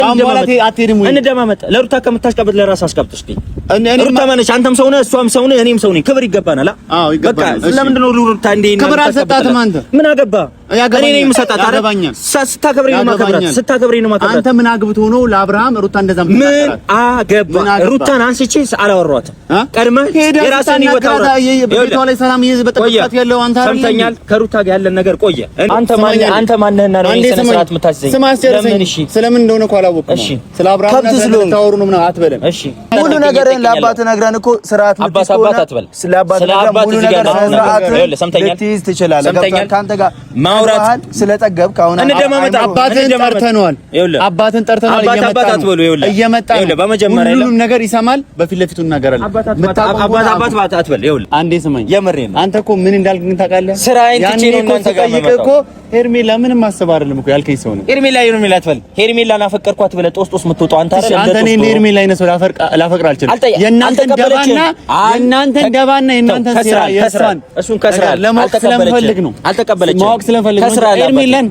አማላቴ አትሄድም ወይ እንደማመጥ ለሩታ ከምታስቀብጥ ለራስ አስቀብጥ እስቲ ሩታ ማነች አንተም ሰው ነህ እሷም ሰው ነህ እኔም ሰው ነኝ ክብር ይገባናል አዎ ይገባናል በቃ ለምንድን ነው ሩታ እንዴ ክብር አልሰጣትም አንተ ምን አገባ እኔ ነኝ የምሰጣት አይደል ስታከብረኝ ነው ማከብራት አንተ ምን አግብቶ ነው ለአብርሃም ሩታ እንደዛ ምን አገባ ሩታን አንስቼ አላወራኋትም ቀድመህ የራስህን ይወጣው ቤቷ ላይ ሰላም በጠብቃት ያለው አንተ ሰምተኛል ከሩታ ጋር ያለን ነገር ቆየ አንተ ማንነህና ነው የሰነ ስርዓት የምታስዘኝ ለምን እሺ ስለምን እንደሆነ እኮ አላወቅኩም እሺ ስለ አብርሃም ታወሩ ነው ምናምን አትበለም እሺ ሙሉ ነገርን ለአባት ነግረን እኮ ስርዓት አባት አትበል ስለ አባት ሙሉ ነገር ስርዓት ሰምተኛል ልትይዝ ትችላለህ ካንተ ጋር ማውራት ስለጠገብክ አሁን እንደማመጣ አባትን ጠርተናል አባትን ጠርተናል እየመጣ ነው በመጀመሪያ ሁሉም ነገር ይሰማል በፊት ለፊቱ እናገራለን አባት አትበል ይኸውልህ አንዴ ስማኝ የምሬን አንተ እኮ ምን እንዳልክ ግን ታውቃለህ ስራዬን ትቼ ነው እናንተ ጋር እኮ ሄርሜላ ምንም ማሰብ አይደለም እኮ ያልከኝ ሰው ነው ሄርሜላ አትበል ሄርሜላን አፈቀርኳት ብለህ ጦስጦስ የምትወጣው አንተ አይደል አንተ እኔ ሄርሜላ አይነት ሰው ላፈቅር አልችልም የእናንተን ደባና የእናንተን ስራ የእሷን እሱን ከስራ ለማወቅ ስለምፈልግ ነው አልተቀበለችም ማወቅ ስለምፈልግ ነው ሄርሜላን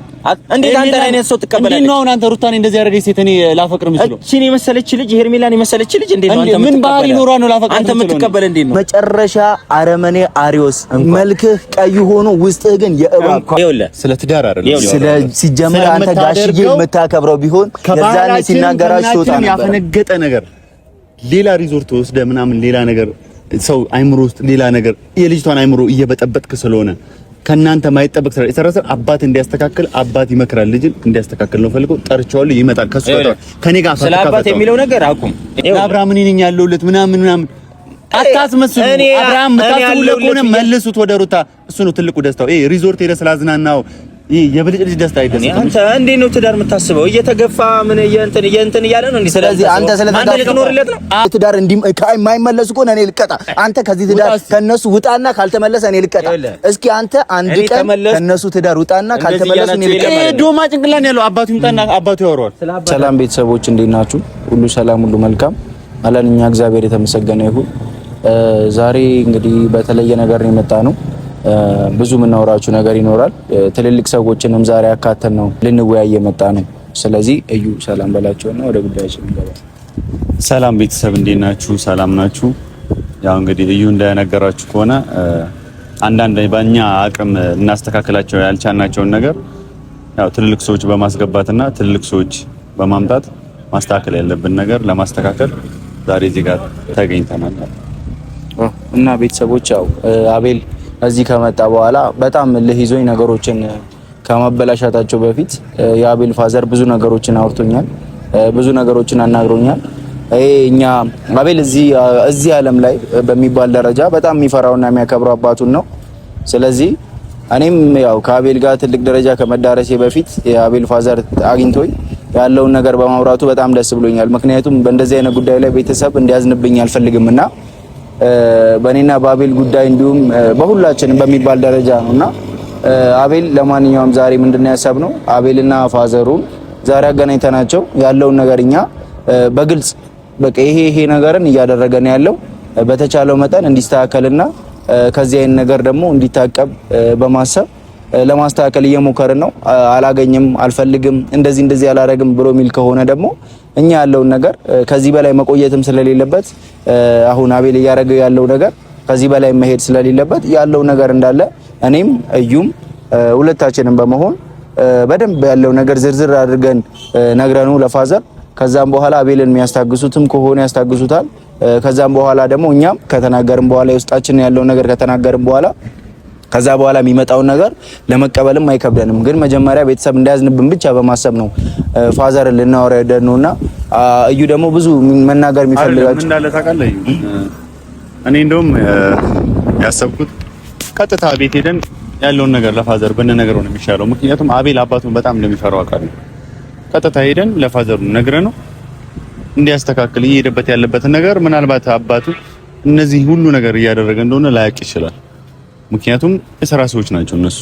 እንዴት አንተ አይነት ሰው ትቀበላለች እንዴት ነው አሁን አንተ ሩታን እንደዚህ ያረደኝ ሴት እኔ ላፈቅር የምችለው እቺን የመሰለች ልጅ ሄርሜላን የመሰለች ልጅ እንዴት ነው አንተ ምን ባህሪ ኖሯ ነው ላፈቅር አንተ የምትቀበል እንዴት ነው መጨረሻ አረመኔ አሪዮስ መልክህ ቀይ ሆኖ ውስጥህ ግን የእባብ ስለ ትዳር አይደለም ስለ ሲጀመር አንተ ጋሽዬ የምታከብረው ቢሆን የዛኔ ሲናገራችሁ ተጣጣ ያፈነገጠ ነገር ሌላ ሪዞርት ወስደ ምናምን ሌላ ነገር ሰው አይምሮ ውስጥ ሌላ ነገር የልጅቷን አይምሮ እየበጠበጥክ ስለሆነ ከናንተ ማይጠበቅ ስራ የተሰራሰ አባት እንዲያስተካክል አባት ይመክራል ልጅን እንዲያስተካክል ነው ፈልገው ጠርቻለሁ ይመጣል ከሱ ጋር ከኔ ጋር ስለ አባት የሚለው ነገር አቁም አብርሃም ነኝ ያለውለት ምናምን አታስመስሉ አብርሃም መታሰቡ ለቆነ መልሱት ወደ ሩታ እሱ ነው ትልቁ ደስታው ሪዞርት ሄደ ስላዝናናው የብልጭ ልጅ ደስታ አይደለም አንተ እንዴ ነው ትዳር የምታስበው እየተገፋ ምን የእንትን እያለ ነው እንዴ ስለዚህ አንተ ስለተዳርለት ነው ትዳር እንዲም የማይመለሱ ከሆነ እኔ ልቀጣ አንተ ከዚህ ትዳር ከነሱ ውጣና ካልተመለሰ እኔ ልቀጣ እስኪ አንተ አንድ ቀን ከነሱ ትዳር ውጣና ካልተመለሱ እኔ ልቀጣ ዶማ ጭንቅላን ያለው አባቱ ይምጣና አባቱ ያወራዋል ሰላም ቤተሰቦች እንዴት ናችሁ ሁሉ ሰላም ሁሉ መልካም አለን እኛ እግዚአብሔር የተመሰገነ ይሁን ዛሬ እንግዲህ በተለየ ነገር ነው የመጣ ነው ብዙ ምናወራችሁ ነገር ይኖራል ትልልቅ ሰዎችንም ዛሬ አካተን ነው ልንወያይ የመጣ ነው ስለዚህ እዩ ሰላም በላቸውና ወደ ጉዳያችን እንገባ ሰላም ቤተሰብ እንዴት ናችሁ ሰላም ናችሁ ያው እንግዲህ እዩ እንደነገራችሁ ከሆነ አንዳንድ በእኛ አቅም እናስተካክላቸው ያልቻልናቸውን ነገር ያው ትልልቅ ሰዎች በማስገባትና ትልልቅ ሰዎች በማምጣት ማስተካከል ያለብን ነገር ለማስተካከል ዛሬ እዚህ ጋር ተገኝተናል እና ቤተሰቦች ያው አቤል እዚህ ከመጣ በኋላ በጣም ልህይዞኝ ነገሮችን ከማበላሻታቸው በፊት የአቤል ፋዘር ብዙ ነገሮችን አውርቶኛል ብዙ ነገሮችን አናግሮኛል እኛ አቤል እዚህ ዓለም ላይ በሚባል ደረጃ በጣም የሚፈራውና የሚያከብረው አባቱን ነው ስለዚህ እኔም ያው ከአቤል ጋር ትልቅ ደረጃ ከመዳረሴ በፊት የአቤል ፋዘር አግኝቶኝ ያለውን ነገር በማውራቱ በጣም ደስ ብሎኛል ምክንያቱም በእንደዚህ አይነት ጉዳይ ላይ ቤተሰብ እንዲያዝንብኝ አልፈልግምና በእኔና በአቤል ጉዳይ እንዲሁም በሁላችንም በሚባል ደረጃ ነውና አቤል ለማንኛውም ዛሬ ምንድነው ያሰብነው አቤልና ፋዘሩን ዛሬ አገናኝተናቸው ያለውን ነገርኛ በግልጽ በቃ ይሄ ነገርን እያደረገን ያለው በተቻለው መጠን እንዲስተካከልና ከዚህ አይነት ነገር ደግሞ እንዲታቀብ በማሰብ ለማስተካከል እየሞከርን ነው አላገኝም አልፈልግም እንደዚህ አላረግም ብሎ ሚል ከሆነ ደግሞ እኛ ያለውን ነገር ከዚህ በላይ መቆየትም ስለሌለበት አሁን አቤል ያረገው ያለው ነገር ከዚህ በላይ መሄድ ስለሌለበት ያለው ነገር እንዳለ እኔም እዩም ሁለታችንም በመሆን በደንብ ያለው ነገር ዝርዝር አድርገን ነግረኑ ለፋዘር ከዛም በኋላ አቤልን የሚያስታግሱትም ከሆነ ያስታግሱታል ከዛም በኋላ ደግሞ እኛም ከተናገርን በኋላ የውስጣችን ያለው ነገር ከተናገርን በኋላ ከዛ በኋላ የሚመጣው ነገር ለመቀበልም አይከብደንም ግን መጀመሪያ ቤተሰብ እንዳያዝንብን ብቻ በማሰብ ነው ፋዘር ልናወራ ያደረነውና እዩ ደግሞ ብዙ መናገር የሚፈልጋቸው እንዳለ ታውቃለህ እኔ እንደውም ያሰብኩት ቀጥታ ቤት ሄደን ያለውን ነገር ለፋዘር በእነገረው ነው የሚሻለው ምክንያቱም አቤል አባቱን በጣም እንደሚፈራው አውቃለሁ ቀጥታ ሄደን ለፋዘሩ ነግረነው እንዲያስተካክል እየሄደበት ያለበትን ነገር ምናልባት አባቱ እነዚህ ሁሉ ነገር እያደረገ እንደሆነ ላያቅ ይችላል ምክንያቱም የሥራ ሰዎች ናቸው እነሱ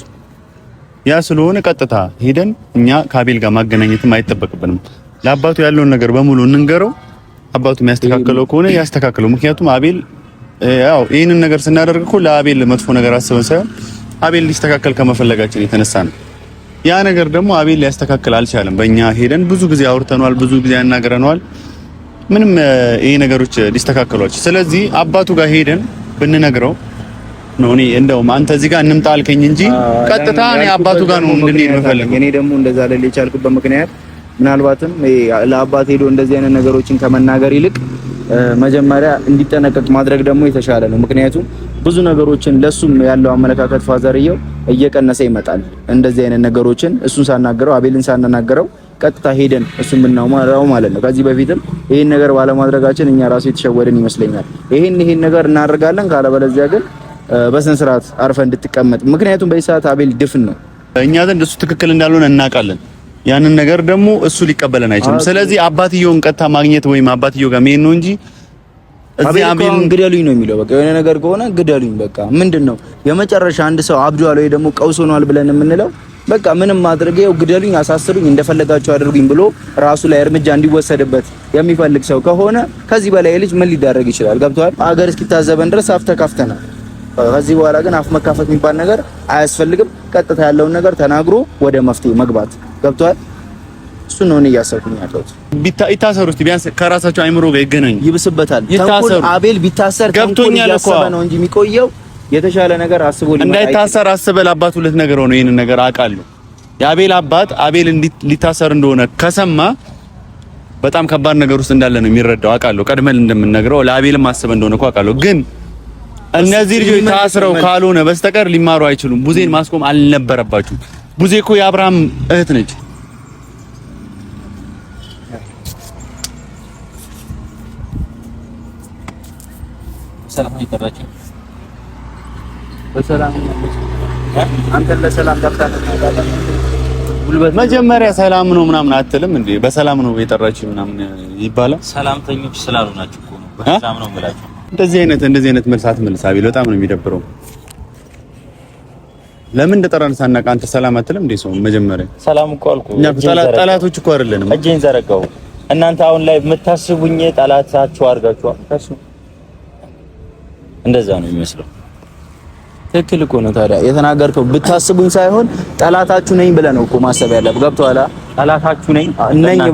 ያ ስለሆነ ቀጥታ ሄደን እኛ ከአቤል ጋር ማገናኘትም አይተበቅብንም ለአባቱ ያለውን ነገር በሙሉ እንንገረው አባቱ የሚያስተካክለው ከሆነ ያስተካክለው ምክንያቱም አቤል ያው ይሄንን ነገር ስናደርግ እኮ ለአቤል መጥፎ ነገር አስበን ሳይሆን አቤል ሊስተካከል ከመፈለጋችን የተነሳ ነው ያ ነገር ደግሞ አቤል ሊያስተካክል አልቻለም። በእኛ ሄደን ብዙ ጊዜ አውርተናል፣ ብዙ ጊዜ ያናግረናል። ምንም ይሄ ነገሮች ሊስተካከሏች። ስለዚህ አባቱ ጋር ሄደን ብንነግረው ነው። እኔ እንደውም አንተ እዚህ ጋር እንምጣ አልከኝ እንጂ ቀጥታ እኔ አባቱ ጋር ነው እንድንሄድ የምፈልገው። እኔ ደግሞ እንደዛ ላይ የቻልኩበት ምክንያት ምናልባትም ለአባት ሄዶ እንደዚህ አይነት ነገሮችን ከመናገር ይልቅ መጀመሪያ እንዲጠነቀቅ ማድረግ ደግሞ የተሻለ ነው። ምክንያቱም ብዙ ነገሮችን ለሱም ያለው አመለካከት ፋዘርየው እየቀነሰ ይመጣል። እንደዚህ አይነት ነገሮችን እሱን ሳናገረው አቤልን ሳናናገረው ቀጥታ ሄደን እሱን ብናወራው ማለት ነው። ከዚህ በፊትም ይሄን ነገር ባለማድረጋችን እኛ ራሱ የተሸወደን ይመስለኛል። ይሄን ነገር እናደርጋለን ካለበለዚያ ግን በስነ ስርዓት አርፈ እንድትቀመጥ። ምክንያቱም በዚህ ሰዓት አቤል ድፍን ነው። እኛ ዘንድ እሱ ትክክል እንዳልሆነ እናውቃለን። ያንን ነገር ደግሞ እሱ ሊቀበለን አይችልም። ስለዚህ አባትየውን ቀጥታ ማግኘት ወይም አባትየው ጋር መሄድ ነው እንጂ እዚህ አቤልን ግደሉኝ ነው የሚለው። በቃ የሆነ ነገር ከሆነ ግደሉኝ በቃ። ምንድነው የመጨረሻ አንድ ሰው አብዷል ወይ ደግሞ ቀውስ ሆኗል ብለን የምንለው በቃ ምንም ማድረግ ይኸው ግደሉኝ፣ አሳስሩኝ፣ እንደፈለጋችሁ አድርጉኝ ብሎ ራሱ ላይ እርምጃ እንዲወሰድበት የሚፈልግ ሰው ከሆነ ከዚህ በላይ ልጅ ምን ሊዳረግ ይችላል? ገብቷል? አገር እስኪታዘበን ድረስ አፍ ተካፍተናል። ከዚህ በኋላ ግን አፍ መካፈት የሚባል ነገር አያስፈልግም። ቀጥታ ያለውን ነገር ተናግሮ ወደ መፍትሄ መግባት። ገብቷል? እሱ ነው እኔ እያሰብኩኝ ያለሁት። ይታሰሩ እስቲ ቢያንስ ከራሳቸው አይምሮ ጋር ይገናኙ። ይብስበታል። ይታሰሩ። አቤል ቢታሰር ገብቶኛል እኮ ነው እንጂ የሚቆየው የተሻለ ነገር አስቦ እንዳይታሰር አስበል አባቱ ልትነግረው ነው። ይሄንን ነገር አውቃለሁ። የአቤል አባት አቤል ሊታሰር እንደሆነ ከሰማ በጣም ከባድ ነገር ውስጥ እንዳለ ነው የሚረዳው። አውቃለሁ። ቀድመን እንደምንነግረው ለአቤልም አስበ እንደሆነ እኮ አውቃለሁ። ግን እነዚህ ልጆች ታስረው ካልሆነ በስተቀር ሊማሩ አይችሉም። ቡዜን ማስቆም አልነበረባችሁም። ቡዜ እኮ የአብርሃም እህት ነች። ሰላም ይተራችሁ በሰላም አንተ ለሰላም ገብታለህ። መጀመሪያ ሰላም ነው ምናምን አትልም እንዴ? በሰላም ነው የጠራችሁ ምናምን ይባላል። ሰላምተኞች ስላሉ ናችሁ እኮ ነው በሰላም ነው ብላችሁ። እንደዚህ አይነት መልሳት መልስ አቤል፣ በጣም ነው የሚደብረው። ለምን እንደጠራን ሳናውቅ አንተ ሰላም አትልም እንዴ? ሰው መጀመሪያ ሰላም እኮ አልኩ። እኛ ጠላቶች እኮ አይደለንም። እጄን ዘረጋው። እናንተ አሁን ላይ የምታስቡኝ ጠላታችሁ አድርጋችኋል። ከሱ እንደዛ ነው የሚመስለው። ትክክል እኮ ነው። ታዲያ የተናገርከው ብታስቡኝ ሳይሆን ጠላታችሁ ነኝ ብለህ ነው እኮ ማሰብ ያለብህ። ገብቶሃል? ጠላታችሁ ነኝ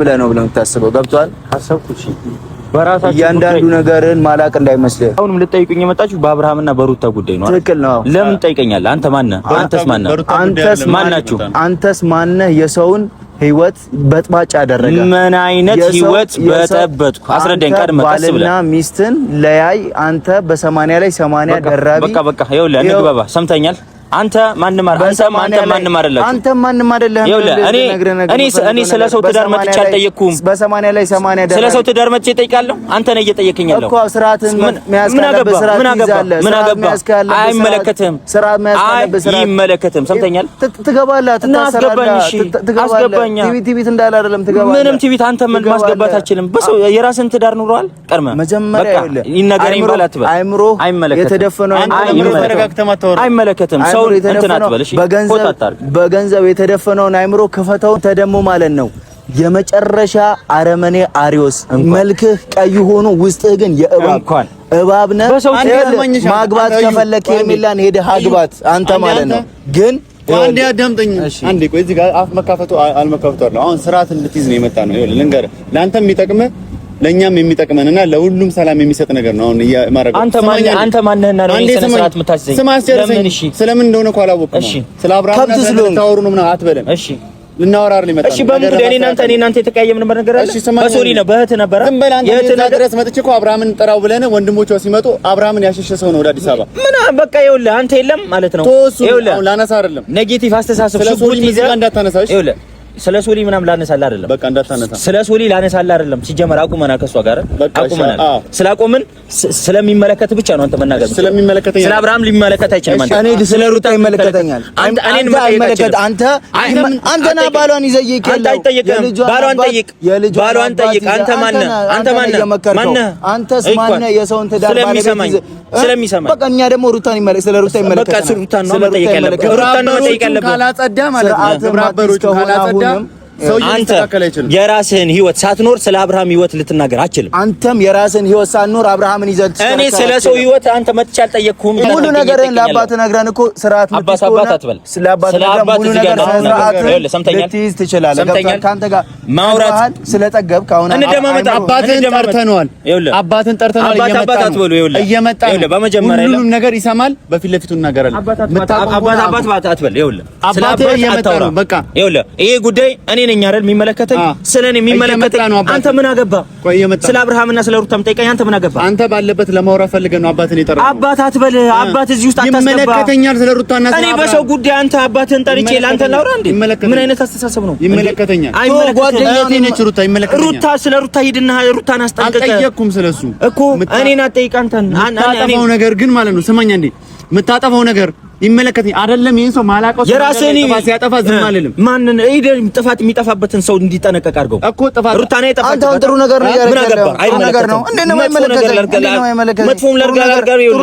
ብለህ ነው የምታስበው። ገብቶሃል? አሰብኩሽ በራሳችሁ እያንዳንዱ ነገርን ማላቅ እንዳይመስልህ። አሁንም ልጠይቁኝ የመጣችሁ በአብርሃምና በሩታ ጉዳይ ነው። ትክክል ነው። ለምን ጠይቀኛለህ? አንተ ማነህ? አንተስ ማነህ? የሰውን ህይወት በጥባጭ ያደረገ ምን አይነት ህይወት በጠበጥኩ? አስረዳኝ። ቀድመህ ቀስ ብለህ ባልና ሚስትን ለያይ አንተ በ80 ላይ 80 ደራቢ። በቃ ይኸውልህ እንግባባ። ሰምተኛል? አንተ ማንም አይደለም። አንተ ማንም አይደለም። እኔ ስለ ሰው ትዳር መጥቼ አልጠየቅኩም። በ80 ላይ 80 ደራቢ። ስለ ሰው ትዳር መጥቼ እጠይቃለሁ? አንተ ነህ እየጠየቅኝ ያለው እኮ። ስርዓትን የሚያስካለበት ስርዓት ይዛለህ። ምን አገባህ? አይመለከትም። ስርዓት የሚያስካለበት ስርዓት አይመለከትም። ሰምተኛል? ትገባለህ፣ ትታሰራለህ። አስገባኝ። ቲቪት እንዳለ አይደለም ትገባለህ። ምንም ቲቪት አንተ ማስገባት አትችልም። በሰው የራስን ትዳር ኑሯል። ቀድመህ መጀመሪያ ይነገረኝ ባል አትበል። አይምሮ የተደፈነው አይመለከትም። በገንዘብ የተደፈነውን አይምሮ ክፈተው ተደሞ ማለት ነው። የመጨረሻ አረመኔ አሪዮስ መልክህ ቀይ ሆኖ ውስጥህ ግን እባብ ነህ። ማግባት ከፈለክ የሚላን ሄደህ አግባት አንተ ማለት ነው። ግን አንዴ አዳምጠኝ። አንዴ ቆይ፣ እዚህ ጋር አፍ መካፈቱ አልመካፈቱ አይደለም። አሁን ስርዓት እንድትይዝ ነው የመጣ ነው። ይኸውልህ ልንገርህ፣ ለአንተም የሚጠቅምህ ለኛም የሚጠቅመንና ለሁሉም ሰላም የሚሰጥ ነገር ነው። አሁን ማረጋገጥ አንተ ማንነህና ነው የሰነ ስርዓት የምታስይዘኝ? ስለምን እንደሆነ እኮ አላወቅኩም። ስለ አብርሃም ታወሩ ነው ምናምን አትበለም። እሺ ልናወራ አይደል ይመጣ። እሺ በሙድ እኔ እናንተ የተቀያየምን ነገር አለ። በሶሊ ነው በእህት ነበር። የእህት ድረስ መጥቼ እኮ አብርሃምን ጥራው ብለን ወንድሞቿ ሲመጡ አብርሃምን ያሸሸ ሰው ነው ወደ አዲስ አበባ። ምን በቃ ይኸውልህ አንተ የለም ማለት ነው። ይኸውልህ ላነሳ አይደለም ኔጌቲቭ አስተሳሰብ ስለ ሶሊ ሙዚቃ እንዳታነሳሽ። ይኸውልህ ስለ ሶሊ ምናምን ላነሳልህ አይደለም። በቃ እንዳታነሳ። ስለ ሶሊ ላነሳልህ አይደለም። ሲጀመር አቁመናል፣ ከሷ ጋር አቁመናል። ስላቆምን ስለሚመለከት ብቻ ነው አንተ መናገር። ስለሚመለከተኝ ስለ አብርሃም ሊመለከት አይችልም። እኔ ስለ ሩታ ይመለከተኛል። እኔን መመለከት አንተና ባሏን ይዘህ አንተ አይጠየቅም። ባሏን ጠይቅ። አንተ ማነህ? አንተስ ማነህ? የሰውን ትዳር ስለሚሰማኝ በቃ እኛ ደግሞ ሩታን ስለ ሩታ ይመለከታል። በቃ ሩታን ነው መጠየቅ ያለብህ። ሩታን ነው መጠየቅ ያለብህ። ካላጸዳ ማለት ነው። ግብረ አበሮቹ ካላጸዳ አንተ የራስህን ህይወት ሳትኖር ስለ አብርሃም ህይወት ልትናገር አትችልም። አንተም የራስህን ህይወት ሳትኖር አብርሃምን ይዘህ እኔ ስለ ሰው ህይወት አንተ መጥቼ አልጠየቅኩም። ሙሉ ነገርን ለአባትህ ነግረን እኮ ስርዓት አባት አትበል። ስለ አባትህ ሙሉ ነገር ልትይዝ ትችላለህ። ገብቶሃል? ከአንተ ጋር ማውራት ስለጠገብክ አሁን አባትህን ጠርተነዋል። አባትህን ጠርተነዋል። አባት አትበሉ። እየመጣ ነው። በመጀመሪያ ሁሉም ነገር ይሰማል። በፊት ለፊቱ እናገራለን። አባት አትበል። ይኸውልህ አባትህ እየመጣ ነው። በቃ ይኸውልህ ይሄ ጉዳይ እኔ ነኝ አይደል የሚመለከተኝ? ስለኔ የሚመለከተኝ አንተ ምን አገባ? ስለ አብርሃምና ስለ ሩታ የምጠይቀኝ አንተ ምን አገባ? አንተ ባለበት ለማውራት ፈልገህ ነው አባትህን የጠራኸው። አባት አትበል። አባት እዚህ ውስጥ አታስገባ። ይመለከተኛል ስለ ሩታና ስለ አብርሃም። እኔ በሰው ጉዳይ አንተ አባትህን ጠርቼ ለአንተ ላውራ እንዴ? ምን አይነት አስተሳሰብ ነው? ይመለከተኛል። ጓደኛዬ ነች ሩታ። ይመለከተኛል። ሩታ ስለ ሩታ ሂድና ሩታን አስጠንቅቀህ አልጠየቅኩም ስለሱ እኮ እኔን አትጠይቅ አንተን። የምታጠፋው ነገር ግን ማለት ነው ስማኝ እንዴ የምታጠፋው ነገር ይመለከተኝ አይደለም። ይሄን ሰው ማላቀው የራስህን ሲያጠፋ ዝም አልልም። ማንን ጥፋት የሚጠፋበትን ሰው እንዲጠነቀቅ አድርገው እኮ ጥፋት ሩታ ነው የጠፋው። አንተ ጥሩ ነገር ነው ያደረገው። ነገር ነው እንዴ ነው የማይመለከተኝ። መጥፎም ጥሩ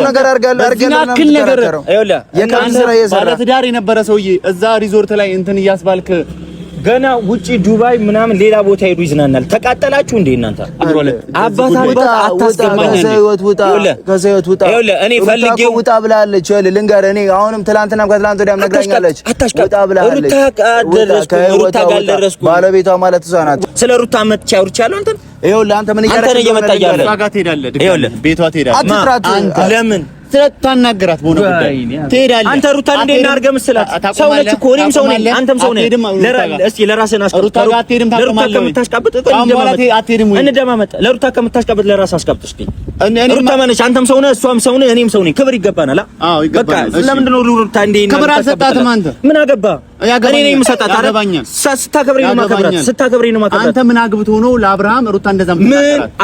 ነገር አድርጋለሁ። ባለትዳር የነበረ ሰውዬ እዛ ሪዞርት ላይ እንትን እያስባልክ ገና ውጪ ዱባይ ምናምን ሌላ ቦታ ሄዱ ይዝናናል። ተቃጠላችሁ እንዴ እናንተ? አባት አታስገባኝ እንዴ? ከሰይወት ውጣ። እኔ ፈልጌው ውጣ ብላለች። ልንገርህ እኔ አሁንም ትናንትና ከትናንት ወዲያም ነግራኛለች። ውጣ ብላለች። ሩታ ጋር ደረስኩ። ባለቤቷ ማለት እሷ ናት። ስለ ሩታ መጥቻ አውርቻለሁ። አንተ ይኸውልህ አንተ ምን እያደረግህ እየመጣ ያለ ትሄዳለህ፣ ቤቷ ትሄዳለህ። ለምን ስለታናገራት በሆነ ጉዳይ ትሄዳለህ። አንተ ሩታን እንዴት እናድርገህ መሰላት? ሰው ነች እኮ እኔም ሰው ነኝ፣ አንተም ሰው ነህ። እስኪ ለራስህን አስቀብጥ። ለሩታ ከምታስቀብጥ እንደማመጥ ለሩታ ከምታስቀብጥ ለራስህ አስቀብጥ። እስኪ ሩታ ማነች? አንተም ሰው ነህ፣ እሷም ሰው ነህ፣ እኔም ሰው ነኝ። ክብር ይገባናል። በቃ ለምንድን ነው ሩታ እንዴት ክብር አልሰጣትም? አንተ ምን አገባ? እኔ ነኝ የምሰጣት። ስታከብረኝ ነው ማከብራት፣ ስታከብረኝ ነው ማከብራት። አንተ ምን አግብቶ ነው ለአብርሃም ሩታ እንደዛ ምን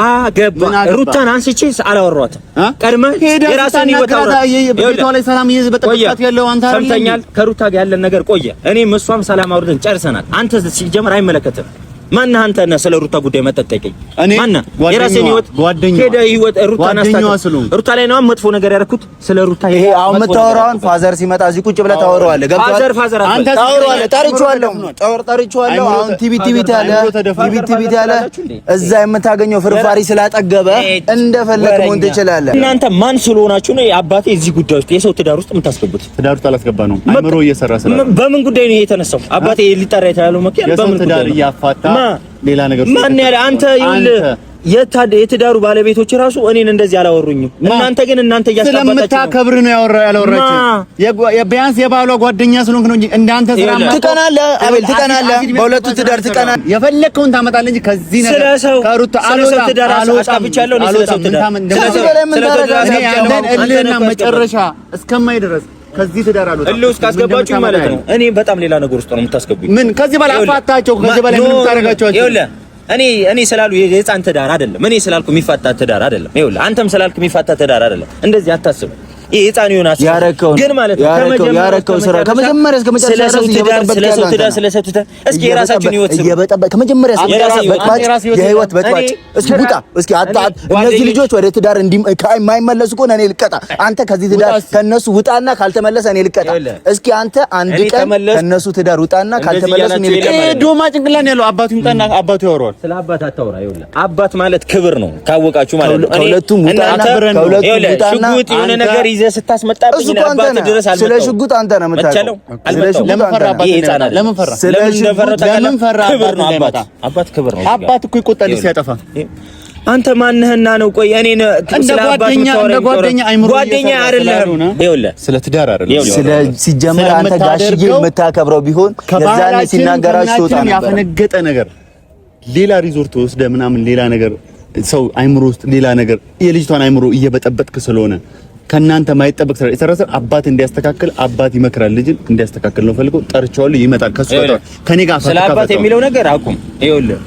አገባ? ሩታን አንስቼ አላወራኋትም። ቀድመህ የራስህን ቤቷ ላይ ሰላም እየበጠበጣት ያለው አንተ አይደል? ሰምተኛል። ከሩታ ጋር ያለን ነገር ቆየ። እኔም እሷም ሰላም አውርደን ጨርሰናል። አንተ ሲጀምር አይመለከትም። ማነህ አንተ ነህ ስለ ሩታ ጉዳይ መጠጠቀኝ? ማነህ? የራስህን ህይወት ሄደህ ህይወት ሩታን አስተካክል። ሩታ ላይ ነው መጥፎ ነገር ያደረኩት። ስለ ሩታ ይሄ አሁን የምታወራውን ፋዘር ሲመጣ እዚህ ቁጭ ብለህ ታወራዋለህ። ገብቶሃል? አንተ ታወራዋለህ። ጠርቼዋለሁ። አሁን ቲቪ ያለ እዛ የምታገኘው ፍርፋሪ ስላጠገበ እንደፈለግ መሆን ትችላለህ። እናንተ ማን ስለሆናችሁ ነው አባቴ እዚህ ጉዳይ ውስጥ የሰው ትዳር ውስጥ የምታስገቡት? ትዳር ውስጥ አላስገባ ነው አይምሮ እየሰራ ስላለ። በምን ጉዳይ ነው የተነሳው? አባቴ ሊጠራ የተባለው መኪና በምን ጉዳይ ነው? ሌላ ነገር ማን ያለ አንተ? ይኸውልህ የትዳሩ ባለቤቶች ራሱ እኔን እንደዚህ አላወሩኝም። እናንተ ግን እናንተ እያስቀባጣችሁ ስለምታከብር ነው ያወራችሁ። ቢያንስ የባሏ ጓደኛ ስለሆንክ ነው እንጂ እንዳንተ ስራ ትቀናለህ። አቤል ትቀናለህ። በሁለቱ ትዳር ትቀናለህ። የፈለከውን ታመጣለህ እንጂ ከዚህ ነገር ከሩታ ስለሰው ትዳር አስቀብቻለሁ። እኔ ስለሰው ትዳር እኔ አንተን እልህና መጨረሻ እስከማይ ድረስ ከዚህ ትዳር አልወጣም። እልህ ውስጥ ካስገባችሁ ማለት ነው እኔ በጣም ሌላ ነገር ውስጥ ነው የምታስገቡኝ። ምን ከዚህ በላይ አፋታቸው? ከዚህ በላይ ምን ታረጋቸው? ይኸውልህ እኔ ስላሉ የህፃን ትዳር አይደለም። እኔ ስላልኩ የሚፋታ ትዳር አይደለም። ይኸውልህ አንተም ስላልኩ የሚፋታ ትዳር አይደለም። እንደዚህ አታስብ። ይሄ ህፃን ዮናስ ግን ማለት ነው ያረከው ስራ ከመጀመሪያ እስከ መጨረሻ ስለሰው ትዳር እስኪ የራሳችሁን ህይወት እየበጠበጥ ከመጀመሪያ የህይወት በጥባጭ እስኪ ውጣ። እስኪ እነዚህ ልጆች ወደ ትዳር የማይመለሱ ከሆነ እኔ ልቀጣ። አንተ ከዚህ ትዳር ከነሱ ውጣና ካልተመለሰ እኔ ልቀጣ። እስኪ አንተ አንድ ቀን ከነሱ ትዳር ውጣና ካልተመለሱ እኔ ልቀጣ። ዶማ ጭንቅላን ያለው አባቱ ይምጣና አባቱ ያወራዋል። ስለ አባት አታውራ። ይኸውልህ አባት ማለት ክብር ነው ካወቃችሁ ማለት ነው። ከሁለቱም ውጣና ሽጉጥ የሆነ ነገር ይዘህ ስታስመጣብኝ አባት ድረስ አልመጣም። ስለ ሽጉጥ አንተ ነው የምታውቀው። ለምን ፈራ? ክብር ነው አባት ክብር ነው። አባት እኮ ይቆጣል ሲያጠፋ። አንተ ማንህና ነው? ቆይ እኔ ስለ አባት እንደ ጓደኛ አይምሮ ጓደኛ አይደለም። ይኸውልህ ስለ ትዳር አይደለም። ስለ ሲጀምር አንተ ጋሽዬ የምታከብረው ቢሆን የዛኔ ሲናገራችሁ ወጣ ነበር። ያፈነገጠ ነገር ሌላ ሪዞርት ወስደ ምናምን ሌላ ነገር ሰው አይምሮ ውስጥ ሌላ ነገር የልጅቷን አይምሮ እየበጠበጥክ ስለሆነ ከናንተ ማይጠበቅ ስራ የተሰራሰ አባት እንዲያስተካክል አባት ይመክራል። ልጅን እንዲያስተካክል ነው ፈልገው ጠርቻለሁ። ይመጣል ከሱ ጋር ከኔ ጋር ስለ አባት የሚለው ነገር አቁም። ይኸውልህ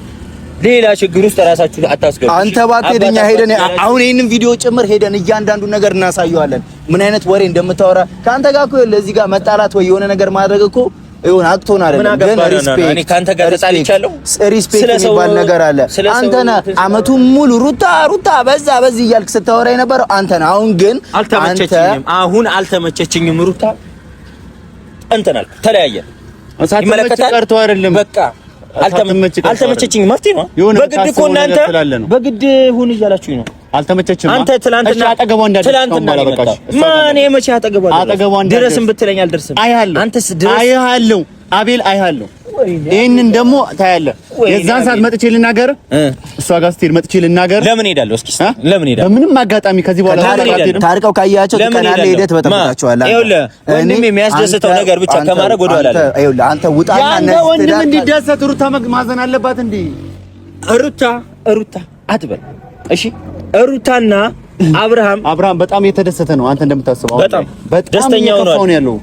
ሌላ ችግር ውስጥ ራሳችሁ አታስገቡ። አንተ ባትሄድኛ ሄደን አሁን ይሄንን ቪዲዮ ጭምር ሄደን እያንዳንዱ ነገር እናሳየዋለን። ምን አይነት ወሬ እንደምታወራ ከአንተ ጋር እኮ ለዚህ ጋር መጣላት ወይ የሆነ ነገር ማድረግ እኮ ይሁን አክቶን አይደለም። ግን ሪስፔክት እኔ ካንተ ጋር ተጣልቻለሁ። ሪስፔክት የሚባል ነገር አለ። አንተ ነህ አመቱን ሙሉ ሩታ በዚህ እያልክ ስታወራ የነበረው አንተ ነህ። አሁን ግን አሁን አልተመቸችኝም ሩታ እንተናል ተለያየ። ይመለከታል ቀርቶ አይደለም። በቃ አልተመቸችኝም መፍትሄ ነው። በግድ እኮ እናንተ በግድ ሁን እያላችሁኝ ነው። አልተመቸችም። አንተ ትላንትና አጠገቧ እንዳደረስከው ማን የመቼ አጠገቧ ድረስም ብትለኝ አልደርስም። አንተስ ድረስ አይሃለሁ አቤል አይሃለሁ። ይሄንን ደግሞ ታያለህ። የዛን ሰዓት መጥቼ ልናገር፣ እሷ ጋር ስትሄድ መጥቼ ልናገር። ለምን ሄዳለሁ? እስኪ ለምን ሄዳለሁ? በምንም አጋጣሚ ከዚህ በኋላ ታርቀው ካያቸው ትቀናለህ፣ ሄደህ ትበጠብጣቸዋለህ። ይኸውልህ ወንድም የሚያስደስተው ነገር ብቻ ከማድረግ ወደ ኋላ አይደለም። ይኸውልህ አንተ ውጣና ያንተ ወንድም እንዲደሰት ሩታ ማዘን አለባት እንዴ? ሩታ አትበል እሺ። ሩታና አብርሃም በጣም የተደሰተ ነው። አንተ እንደምታስበው በጣም ደስተኛ ሆኗል ያለው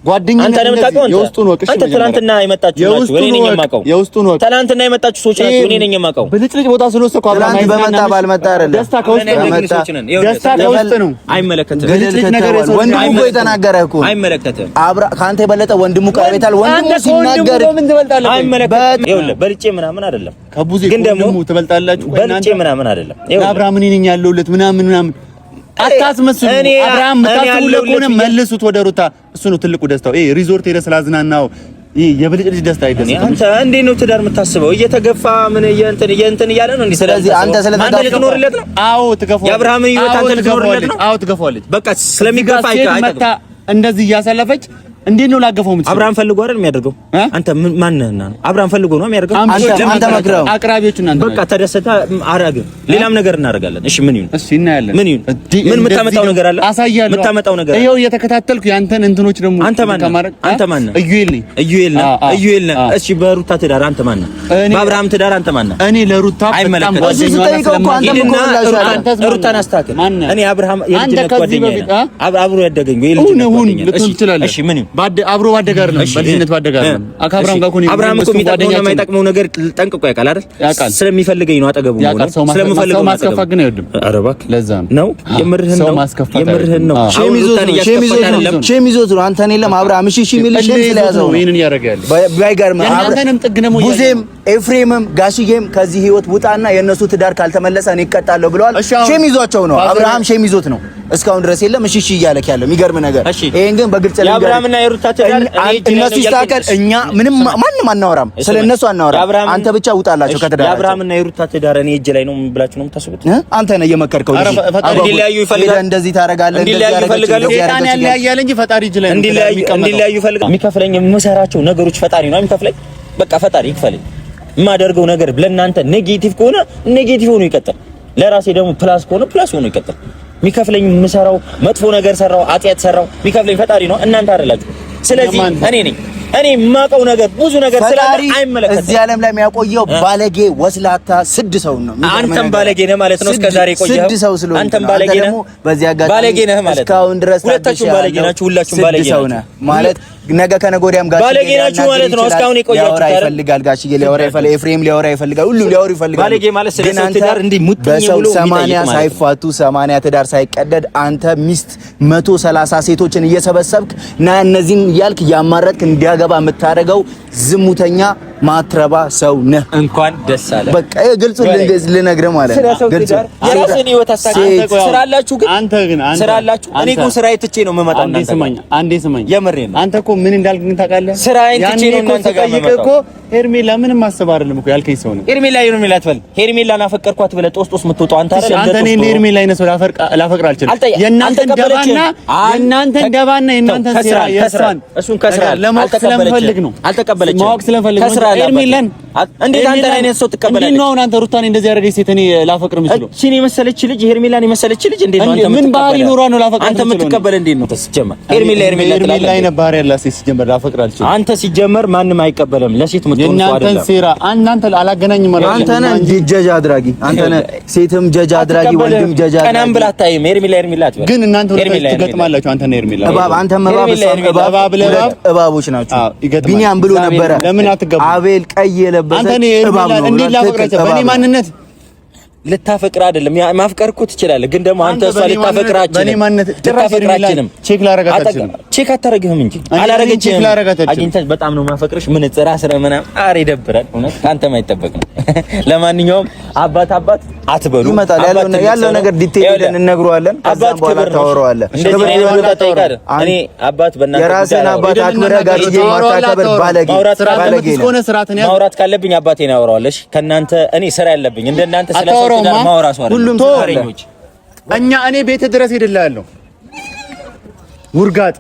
ጓደኛ አንተ እንደምታውቀው የውስጡን ወቅሽ አንተ ትናንትና የመጣችሁ ናችሁ። እኔ ነኝ የማውቀው የውስጡን ወቅሽ ትናንትና የመጣችሁ ሰዎች ናችሁ። እኔ ነኝ የማውቀው ብልጭልጭ ቦታ ስለወሰድኩ አብርሃም በመጣ ባልመጣ አይደለም። ደስታ ከውስጥ ነው። አይመለከትም። ብልጭልጭ ነገር ወንድሙ እኮ የተናገረ እኮ አይመለከትም። ካንተ የበለጠ ወንድሙ ቀርቤታል። ወንድሙ ሲናገር ምን ትበልጣለህ? አይመለከትም። ይኸውልህ በልጬ ምናምን አይደለም። ከቡዜ ወንድሙ ትበልጣላችሁ። በልጬ ምናምን አይደለም። አብርሃም እኔ ነኝ ያለሁለት ምናምን አታስመስሉ። አብርሃም መታሰቡ ለቆነ መልሱት ወደ ሩታ። እሱ ነው ትልቁ ደስታው። ሪዞርት ሄደ ስላዝናናው የብልጭልጭ ደስታ አይደለም። አንተ እንዴት ነው ትዳር የምታስበው? እየተገፋ ምን የእንትን እያለ ነው እንዴ? ስለዚህ አንተ ልትኖርለት ነው? አዎ ትገፋለች። የአብርሃም ህይወት አንተ ልትኖርለት ነው? አዎ ትገፋለች። በቃ ስለሚገፋ አይቀር እንደዚህ እያሳለፈች እንዴት ነው ላገፈው የምትችለው? አብርሃም ፈልጎ አይደል የሚያደርገው? አንተ ማን ነህና ነው? አብርሃም ፈልጎ ነው የሚያደርገው? አንተ መክረው አቅራቢዎች እናንተ በቃ ተደሰተ አረግ። ሌላም ነገር እናደርጋለን። እሺ ምን ይሁን? እሺ እናያለን። ምን ይሁን? ምን የምታመጣው ነገር አለ? አሳያለሁ። የምታመጣው ነገር አለ። ይኸው እየተከታተልኩ ያንተን እንትኖች ደግሞ አንተ ማን ነህ? እዩኤል ነህ። እሺ በሩታ ትዳር አንተ ማን ነህ? በአብርሃም ትዳር አንተ ማን ነህ? እኔ ለሩታ በጣም ሩታን አስተካክል። እኔ አብርሃም የልጅነት ጓደኛዬ ነኝ። አብሮ ያደገኝ ወይ የልጅነት ጓደኛዬ። እሺ ምን ይሁን? አብሮ ባደገ አይደለም፣ በልጅነት ባደገ አይደለም። አብርሃም ጋር ኮኒ አብርሃም እኮ የሚጠቅመውና የማይጠቅመው ነገር ጠንቅቆ ያውቃል አይደል? ስለሚፈልገኝ ነው አጠገቡ ነው። ስለምፈልገው ማስከፋት ግን አይወድም። ኧረ እባክህ ለዛ ነው የምርህን ነው የምርህን ነው። ሼም ይዞት ነው አንተን የለም አብርሃም እሺ የሚል ሼም ስለያዘው ነው ይሄንን ያደርጋል ያለ ባይገርም እናንተንም ጥግ ደግሞ ቡዜም ኤፍሬምም ጋሽዬም ከዚህ ህይወት ውጣና የነሱ ትዳር ካልተመለሰ እኔ እቀጣለሁ ብለዋል። ሼም ይዟቸው ነው አብርሃም ሼም ይዞት ነው እስካሁን ድረስ የለም እሺ እያለክ ያለው የሚገርም ነገር። ይሄን ግን በግልጽ ለምን የአብርሃምና የሩታ ትዳር እነሱ ይስተካከል፣ እኛ ምንም ማንም አናወራም፣ ስለነሱ አናወራም። አንተ ብቻ ውጣላቸው ከትዳር። የአብርሃምና የሩታ ትዳር እኔ እጅ ላይ ነው ብላችሁ ነው የምታስቡት? አንተ ነህ እየመከርከው ልጅ እንዲለያዩ ይፈልጋል። እንደዚህ ታደርጋለህ፣ እንዲለያዩ ይፈልጋል። ሴጣን ያለያያል እንጂ ፈጣሪ እጅ ላይ ነው እንዲለያዩ ይፈልጋል። የሚከፍለኝ የምሰራቸው ነገሮች ፈጣሪ ነው የሚከፍለኝ። በቃ ፈጣሪ ይክፈልኝ። የማደርገው ነገር ለእናንተ ኔጌቲቭ ከሆነ ኔጌቲቭ ሆኖ ይቀጥል፣ ለራሴ ደግሞ ፕላስ ከሆነ ፕላስ ሆኖ ይቀጥል። የሚከፍለኝ የምሰራው መጥፎ ነገር ሰራው አጥያት ሰራው የሚከፍለኝ ፈጣሪ ነው፣ እናንተ አይደላችሁ። ስለዚህ እኔ የማውቀው ነገር ብዙ ነገር ስላለ አይመለከትም። እዚህ ዓለም ላይ የሚያቆየው ባለጌ ወስላታ ስድ ሰው ነው። አንተም ባለጌ ነህ ማለት ነው። እስከዛሬ ቆየኸው ስድ ሰው ስለሆነ አንተም ባለጌ ነህ። በዚህ አጋጣሚ ባለጌ ነህ ማለት እስካሁን ድረስ ሁለታችሁም ባለጌ ናችሁ። ሁላችሁም ባለጌ ናችሁ ማለት ነገ ከነገ ወዲያም ጋር ባለጌ ናችሁ ማለት ነው። እስካሁን የቆያችሁት ሊያወራ ይፈልጋል፣ ጋሽዬ ሊያወራ ይፈልጋል፣ ኤፍሬም ሊያወራ ይፈልጋል፣ ሁሉም ሊያወሩ ይፈልጋል። ባለጌ ማለት ስለሰው ትዳር እንዲህ ሙጥኝ ብሎ 80 ሳይፋቱ 80 ትዳር ሳይቀደድ አንተ ሚስት 130 ሴቶችን እየሰበሰብክ ና እነዚህን እያልክ ያማረጥክ እንዲያገባ የምታደርገው ዝሙተኛ ማትረባ ሰው ነህ። እንኳን ደስ አለ። በቃ ግልጽ ልነግርህ ማለት ነው። ግልጽ የራስህን ህይወት አስተካክል። ስራላችሁ ግን አንተ ስራላችሁ። እኔ እኮ ስራዬ ትቼ ነው የምመጣው። አንዴ ስማኝ የምሬን ነው። አንተ እኮ ምን እንዳልክ ግን ታውቃለህ? ስራዬን ትቼ ነው እናንተ ጋር የምመጣው። ሄርሜላ ምንም ማሰብ አይደለም እኮ ያልከኝ ሰው ነው። ሄርሜላ አትበል። ሄርሜላን አፈቀርኳት ብለህ ጦስጦስ የምትወጣው አንተ አይደል? አንተ እኔ ሄርሜላ አይነት ሰው ላፈቅር አልችልም። የእናንተን ደባና የእናንተን ሴራ የእሷን እሱን ከስራ ለማወቅ ስለምፈልግ ነው። አልተቀበለችም። ማወቅ ስለምፈልግ ነው። ሄርሜላን እንዴት አንተ አይነት ሰው ትቀበላለህ? እንዴት ነው አሁን አንተ ሩታን እንደዚህ ያደረገች ሴት እኔ ላፈቅር የምችለው? እቺን የመሰለች ልጅ ሄርሜላን የመሰለች ልጅ እንዴት ነው አንተ ምን ባህሪ ኖሯ ነው ላፈቅር አንተ የምትቀበል? እንዴት ነው ሲጀመር? ሄርሜላ አይነት ባህሪ ያላት ሴት ሲጀመር ላፈቅር አልችልም። አንተ ሲጀመር ማንም አይቀበልም። ለሴት የምትሆን ሰው አይደለም። ሴራ እናንተ አላገናኝም ማለት አንተ ነህ ጀጅ አድራጊ፣ አንተ ነህ ሴትም ጀጅ አድራጊ፣ ወንድም ጀጅ አድራጊ። ቀናም ብላ አታይም። ሄርሜላ አትበል። ግን እናንተ ትገጥማላችሁ። አንተ ነህ ሄርሜላ እባብ፣ አንተ እባቦች ናችሁ። ቢኒያም ብሎ ነበረ አቤል ቀይ የለበሰ አንተ ነህ ሄርሜላ። እንዴት ላፈቅራችሁ? በእኔ ማንነት ልታፈቅር አይደለም ማፍቀር እኮ ትችላለህ፣ ግን ደግሞ አንተ እሷ ልታፈቅራችንም ቼክ ላረጋታችንም ቼክ አታረግህም እንጂ አላረገችህም። አግኝተህ በጣም ነው ማፈቅርሽ ምን ጽራ ስለ ምናምን አረ ይደብራል። እውነት ካንተም አይጠበቅም። ለማንኛውም አባት አትበሉ። ይመጣል ያለው ነገር ዲቴይል እንነግረዋለን። ከዛም በኋላ ታወራዋለህ። እኔ አባት በእናትህ የራስህን አባት አክብረህ ጋር የማታከብር ባለጌ ማውራት ካለብኝ አባቴን አወራዋለሽ። ከእናንተ እኔ ስራ ያለብኝ እንደናንተ ስለ ሰው ጋር ማውራት ነው። ሁሉም ተወረኞች እኔ ቤት ድረስ ሄድልሃለሁ። ውርጋጥ